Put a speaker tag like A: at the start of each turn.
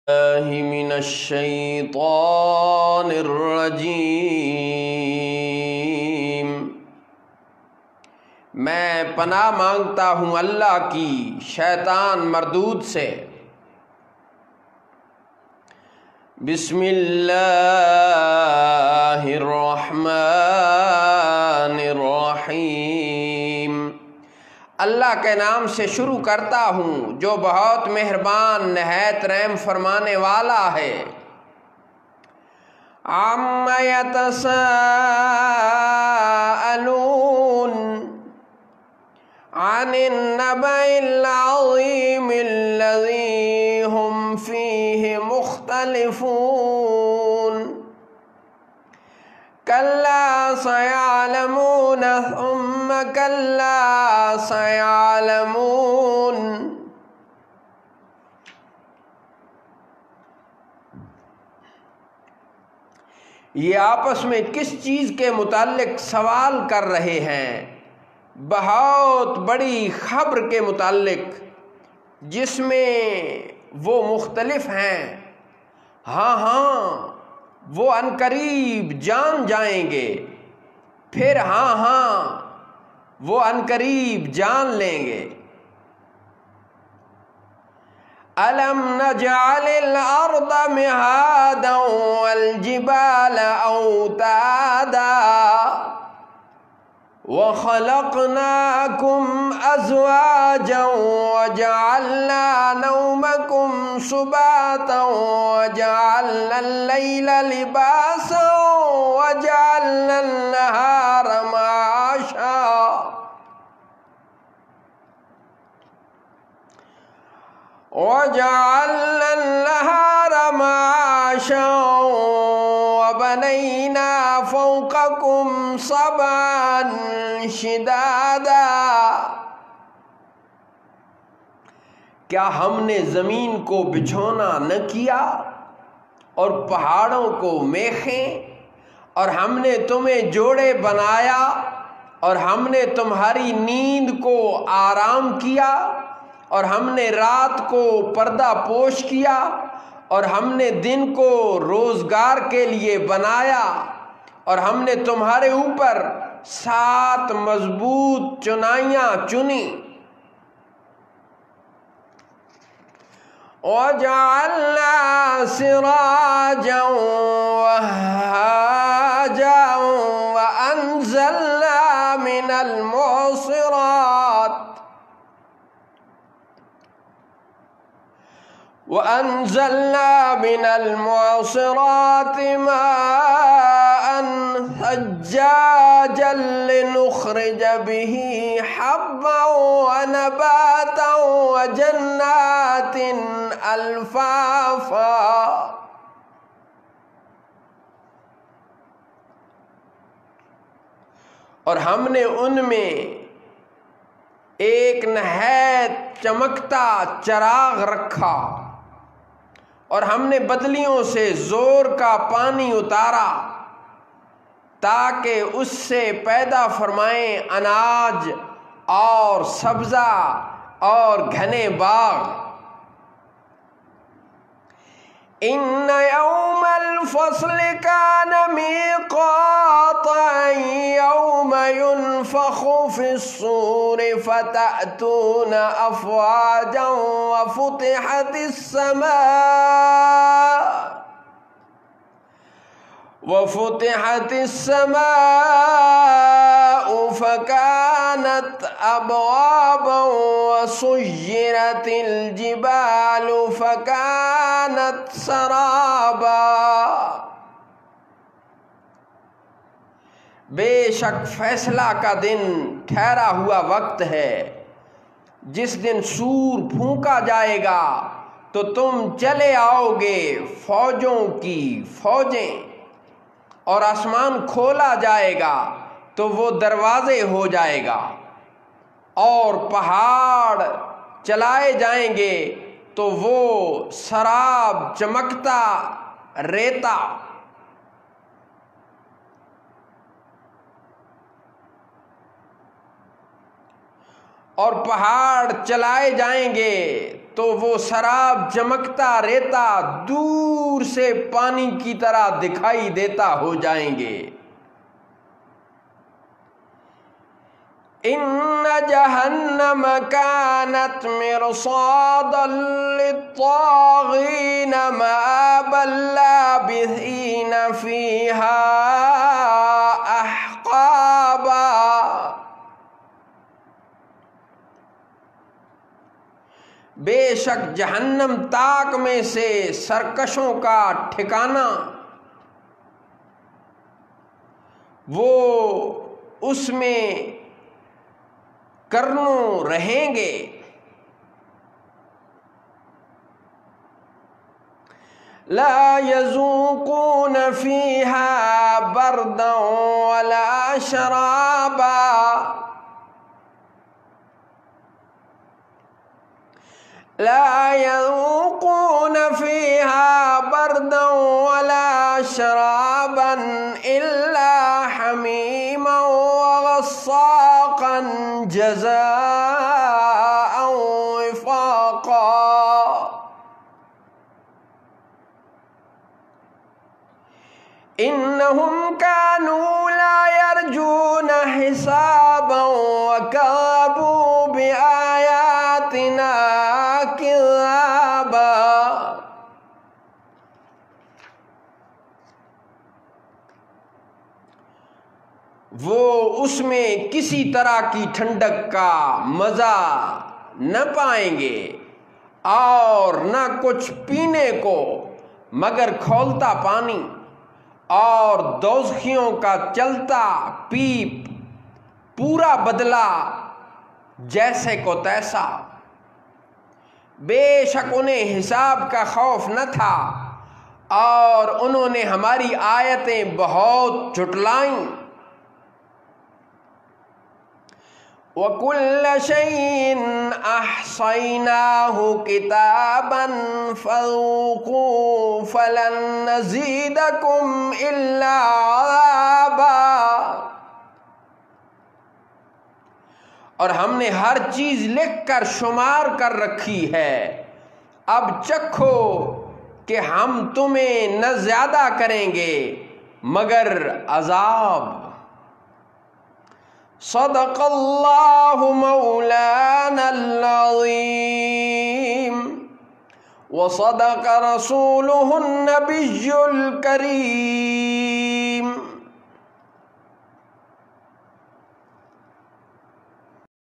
A: من الشیطان الرجیم، میں پناہ مانگتا ہوں اللہ کی شیطان مردود سے۔ بسم اللہ الرحمن الرحیم، اللہ کے نام سے شروع کرتا ہوں جو بہت مہربان نہایت رحم فرمانے والا ہے۔ عَمَّ يَتَسَاءَلُونَ عَنِ النَّبَإِ الْعَظِيمِ الَّذِي هُمْ فِيهِ مُخْتَلِفُونَ كَلَّا سَيَعْلَمُونَ ثُمَّ كَلَّا سَيَعْلَمُونَ۔ یہ آپس میں کس چیز کے متعلق سوال کر رہے ہیں؟ بہت بڑی خبر کے متعلق جس میں وہ مختلف ہیں۔ ہاں وہ عنقریب جان جائیں گے، پھر ہاں وہ عنقریب جان لیں گے۔ أَلَمْ نَجْعَلِ الْأَرْضَ مِهَادًا وَالْجِبَالَ أَوْتَادًا وَخَلَقْنَاكُمْ أَزْوَاجًا وَجَعَلْنَا نَوْمَكُمْ سُبَاتًا وَجَعَلْنَا اللَّيْلَ لِبَاسًا وَجَعَلْنَا النَّهَارَ مَعَاشًا وَبَنَيْنَا فَوْقَكُمْ سَبْعًا شِدَادًا۔ کیا ہم نے زمین کو بچھونا نہ کیا اور پہاڑوں کو میخیں، اور ہم نے تمہیں جوڑے بنایا اور ہم نے تمہاری نیند کو آرام کیا، اور ہم نے رات کو پردہ پوش کیا، اور ہم نے دن کو روزگار کے لیے بنایا، اور ہم نے تمہارے اوپر 7 مضبوط چنائیاں چنی۔ وَجَعَلْنَا سِرَاجًا وَهَّاجًا وَأَنزَلْنَا مِنَ الْمُعْصِرَاتِ مَاءً ثَجَّاجًا لِنُخْرِجَ بِهِ حَبًّا وَنَبَاتًا وَجَنَّاتٍ أَلْفَافًا۔ اور ہم نے ان میں ایک نہایت چمکتا چراغ رکھا، اور ہم نے بدلیوں سے زور کا پانی اتارا تاکہ اس سے پیدا فرمائیں اناج اور سبزہ اور گھنے باغ۔ إِنَّ يَوْمَ الْفَصْلِ كَانَ مِيقَاتًا يَوْمَ يُنفَخُ فِي الصُّورِ فَتَأْتُونَ أَفْوَاجًا وَفُتِحَتِ السَّمَاءُ فَكَانَتْ أَبْوَابًا وَسُيِّرَتِ الْجِبَالُ فَكَانَتْ سَرَابًا۔ بے شک فیصلہ کا دن ٹھہرا ہوا وقت ہے، جس دن سور پھونکا جائے گا تو تم چلے آؤ گے فوجوں کی فوجیں، اور آسمان کھولا جائے گا تو وہ دروازے ہو جائے گا، اور پہاڑ چلائے جائیں گے تو وہ سراب چمکتا ریتا۔ اور پہاڑ چلائے جائیں گے تو وہ سراب چمکتا ریتا دور سے پانی کی طرح دکھائی دیتا ہو جائیں گے۔ ان جہنم کانت مرصادا للطاغین مآبا لابثین فیہا احقابا۔ بے شک جہنم تاک میں سے سرکشوں کا ٹھکانہ، وہ اس میں کرنوں رہیں گے۔ لا یذوقون فیہا بردا ولا شرابا۔ لا يذوقون فيها بردا ولا شرابا إلا حميما وغساقا جزاء وفاقا۔ إنهم كانوا لا يرجون حسابا وكذبوا بآياتنا كذابا۔ وہ اس میں کسی طرح کی ٹھنڈک کا مزہ نہ پائیں گے اور نہ کچھ پینے کو مگر کھولتا پانی، اور دوزخیوں کا چلتا پیپ پورا بدلہ جیسے کو تیسا۔ بے شک انہیں حساب کا خوف نہ تھا اور انہوں نے ہماری آیتیں بہت جھٹلائیں۔ وَكُلَّ شَيْءٍ أَحْصَيْنَاهُ كِتَابًا فَذُوقُوا فَلَن نَّزِيدَكُمْ إِلَّا عَذَابًا۔ اور ہم نے ہر چیز لکھ کر شمار کر رکھی ہے، اب چکھو کہ ہم تمہیں نہ زیادہ کریں گے مگر عذاب۔ صدق اللہ مولانا العظیم وصدق رسولہ النبی الکریم۔